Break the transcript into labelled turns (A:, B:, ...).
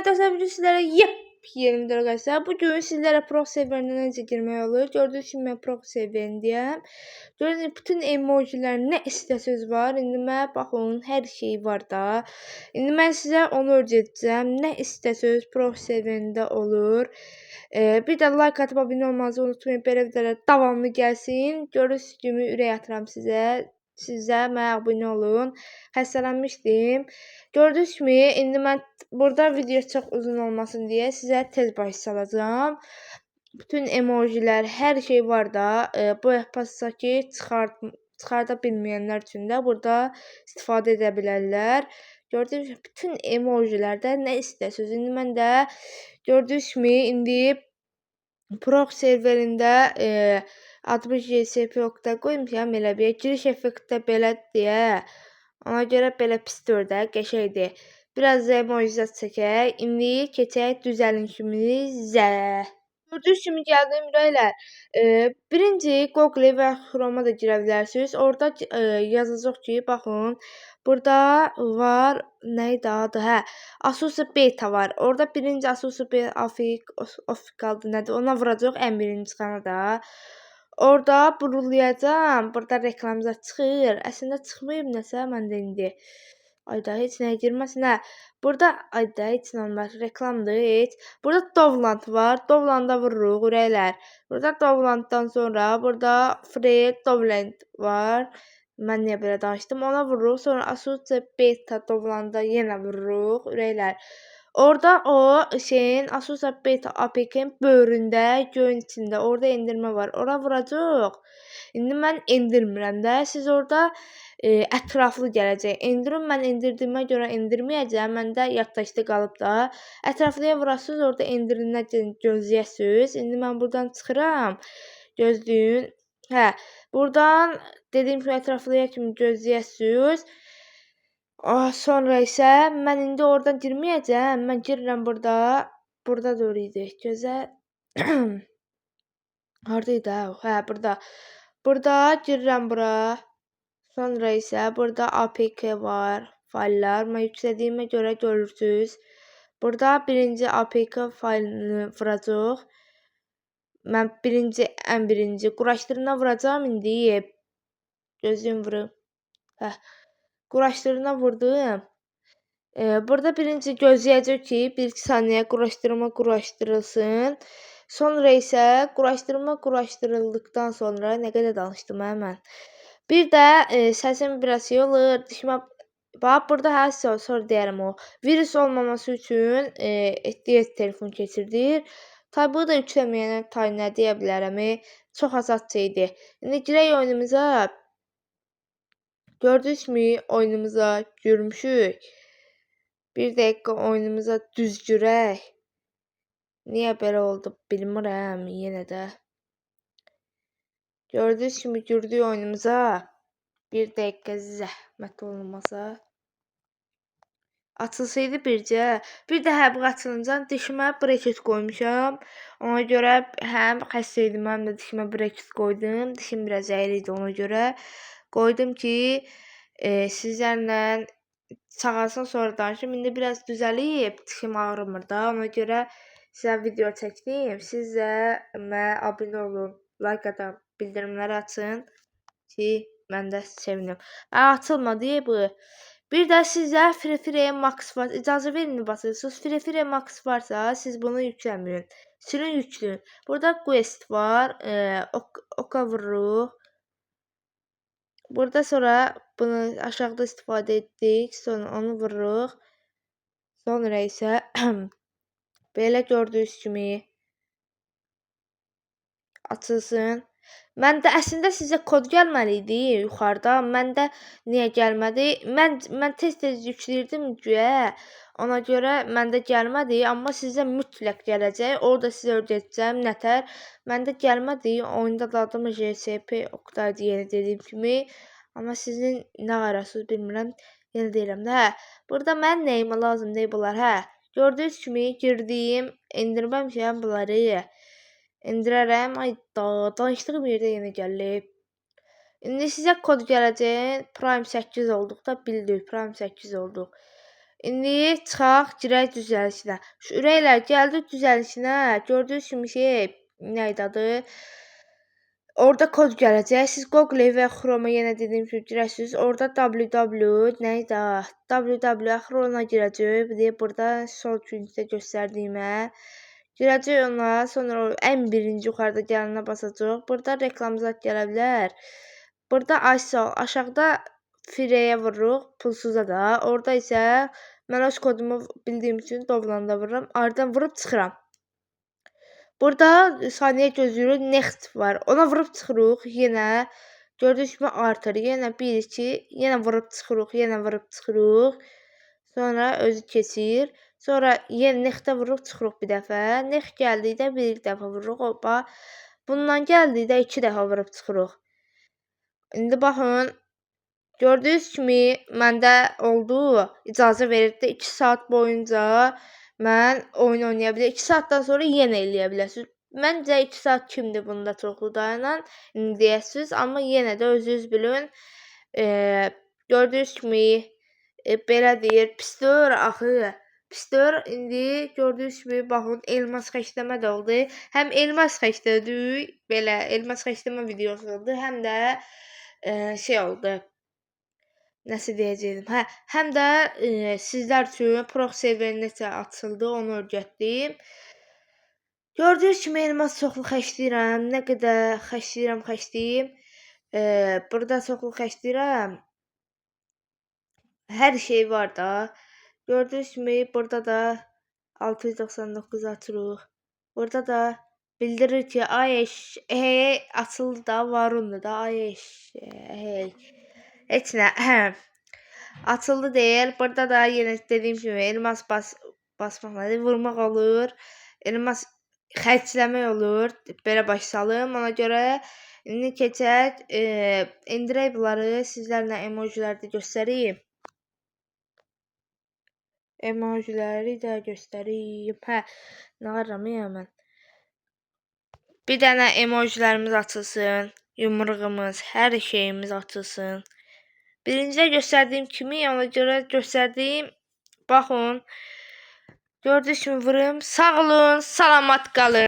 A: arkadaşlar bugün sizlere yepyeni video arkadaşlar. Bugün sizlere proxy serverine necə girmək olur. Gördüğünüz kimi mən proxy serverindeyim. Gördüğünüz bütün emojiler ne istəsəz var. İndi mən baxın hər şey var da. İndi mən sizə onu öyrədəcəm. Nə istəsəz proxy serverində olur. Bir də like atıp abunə olmanızı unutmayın. Belə videolar davamlı gəlsin. Gördüyünüz kimi ürək atıram sizə. Sizə mənə abunə olun. Xəstələnmişdim. Gördüyünüz kimi indi mən burada video çox uzun olmasın deyə sizə tez baş salacağam. Bütün emojilər, hər şey var da. Bu yapasaki çıxarda bilməyənlər üçün də burada istifadə edə bilərlər. Gördüyünüz kimi bütün emojilərdə nə istəsəz. İndi mən də gördüyünüz kimi indi proxy serverində adımı JCP qoymuşam elə bir giriş effekti belə deyə. Ona görə belə pisdir də, qəşəngdir. Biraz da emojizat çəkək. İndi keçək düzəlişimizə. Gördüyünüz kimi gəldim ürəklər. Birinci Google və Chrome-a da girə bilərsiniz. Orada yazacaq ki, baxın. Burada var, neydi adı? Hə, Asus Beta var. Orada birinci Asus Beta Official nədir? Ona vuracaq ən birinci çıxana da. Orada burulayacağam. Burada reklamlar çıxır. Əslində çıxmayıb nəsə məndə indi. Ayda heç nəyə girməsin. Hə, burada ayda heç nə olmaz. Reklamdır heç. Burada Dovland var. Dovlanda vururuq ürəklər. Burada Dovlanddan sonra burada Free Dovland var. Mən niyə belə danışdım? Ona vururuq. Sonra Asus Beta Dovlanda yenə vururuq ürəklər. Orada o şeyin Asus Beta APK-in böyründə, göyün içində. Orada endirmə var. Ora vuracaq. İndi mən endirmirəm də. Siz orada ətraflı gələcək. Endirin, mən endirdiyimə görə endirməyəcəm. Məndə yaddaşda qalıb da. Ətraflıya vurasınız, orada endirinə gözləyəsiniz. İndi mən buradan çıxıram. Gözləyin. Hə, buradan dediyim kimi ətraflıya kimi gözləyəsiniz. Sonra isə mən indi oradan girməyəcəm. Mən girirəm burada. Burada doğru idi. Gözə. Haradaydı? Hə, burada. Burada girirəm bura. Sonra isə burada APK var. Fayllar. Mən yüklədiyimə görə görürsünüz. Burada birinci APK faylını vuracaq. Mən ən birinci quraşdırına vuracağam indi. Gözüm vurub. Hə. Quraşdırına vurdum. Burada birinci gözləyəcək ki, 1-2 saniyə quraşdırılsın. Sonra isə quraşdırıldıqdan sonra nə qədər danışdım mən. Bir də səsim biraz şey olur. Dişimə bax burada hər sonra deyərəm o. Virus olmaması üçün ehtiyat telefon keçirdir. Tabi bu da yükləməyənə tay nə deyə bilərəm. Çox azad şeydir. İndi girək oyunumuza. Gördüyünüz kimi oyunumuza girmişik. Bir dəqiqə oyunumuza düz girək. Niyə belə oldu bilmirəm yenə də. Gördüyünüz kimi girdik oyunumuza. Bir dəqiqə zəhmət olmasa. Açılsaydı bircə. Bir də hə bu açılınca dişimə braket qoymuşam. Ona görə həm xəstə idim, həm də dişimə braket qoydum. Dişim biraz əyri idi ona görə. Qoydum ki, sizlərlə sağalsın sonra danışım. İndi biraz düzəlib, dişim ağrımır da. Ona görə sizə video çəkdim. Siz də mənə abunə olun, like atın, bildirimləri açın ki, mən də sevinim. Açılmadı bu. Bir də sizə Free Max var. İcazə verin basırsınız. Free Max varsa siz bunu yükləməyin. Sürün yükləyin. Burada Quest var. Oka vururuq. Burada sonra bunu aşağıda istifadə etdik. Sonra onu vururuq. Sonra isə belə gördüyünüz kimi açılsın. Məndə əslində sizə kod gəlməli idi yuxarıda. Məndə niyə gəlmədi? Mən tez-tez yükləyirdim güya. Ona görə məndə gəlmədi. Amma sizə mütləq gələcək. Orada sizə öyrədəcəm nətər. Məndə gəlmədi. Oyunda da adım JCP Oktay deyə dediyim kimi. Amma sizin nə arasınız bilmirəm. Yenə deyirəm də. Hə, burada mən nəyimə lazım deyil bunlar. Hə, gördüyünüz kimi girdim. Endirməmişəm bunları. Endirərəm. Ayda, danışdığım yerdə yenə gəlib. İndi sizə kod gələcək. Prime 8 olduq da bildik. Prime 8 olduq. İndi çıxaq, girək düzəlişinə. Şu ürəklər gəldik düzəlişinə. Gördüyünüz kimi şey, nə idi adı? Orada kod gələcək. Siz Google və Chrome-a yenə dediyim kimi girəsiniz. Orada www nə idi? www axır ona girəcək. Bir də burada sol küncdə göstərdiyimə girəcək ona. Sonra ən birinci yuxarıda gələnə basacaq. Burada reklamzat gələ bilər. Burada aşağıda freeyə vururuq, pulsuza da. Orada isə mən öz kodumu bildiyim üçün dovlanda vururam. Ardından vurub çıxıram. Burada saniyə gözləyirik, next var. Ona vurub çıxırıq. Yenə gördüyünüz kimi artır. Yenə 1 2, yenə vurub çıxırıq, yenə vurub çıxırıq. Sonra özü keçir. Sonra yenə next-ə vurub çıxırıq bir dəfə. Next gəldikdə bir dəfə vururuq. Hoppa. Bundan gəldikdə 2 dəfə vurub çıxırıq. İndi baxın. Gördüyünüz kimi məndə oldu. İcazə verirdi 2 saat boyunca mən oyun oynaya bilərəm. 2 saatdan sonra yenə eləyə bilərsiniz. Məncə 2 saat kimdir bunda çoxlu dayanan deyəsiniz, amma yenə də özünüz bilin. Gördüyünüz kimi belə deyir, pisdir axı. Pisdir. İndi gördüyünüz kimi baxın elmas xəstəmə də oldu. Həm elmas xəstədir, belə elmas xəstəmə videosu oldu, həm də şey oldu. Nəsə deyəcəydim. Həm də sizlər üçün proxy serveri necə açıldı, onu öyrətdim. Gördüyünüz kimi elmas çoxlu xərcləyirəm. Nə qədər xərcləyirəm. Burada çoxlu xərcləyirəm. Hər şey var da. Gördüyünüz kimi burada da 699 açırıq. Burada da bildirir ki, açıldı da, varundu da, heç nə, açıldı deyil. Burada da yenə dediyim kimi elmas basmaq nədir? Vurmaq olur. Elmas xərcləmək olur. Belə başlayalım. Ona görə indi keçək. İndirək bunları. Sizlərlə emojiləri də göstəreyim. Emojiləri də göstəreyim. Nə aramıyam mən? Bir dənə emojilərimiz açılsın. Yumruğumuz, hər şeyimiz açılsın. Birincidə göstərdiyim kimi, ona görə göstərdiyim. Baxın. Gördüyünüz kimi vurum. Sağ olun, salamat qalın.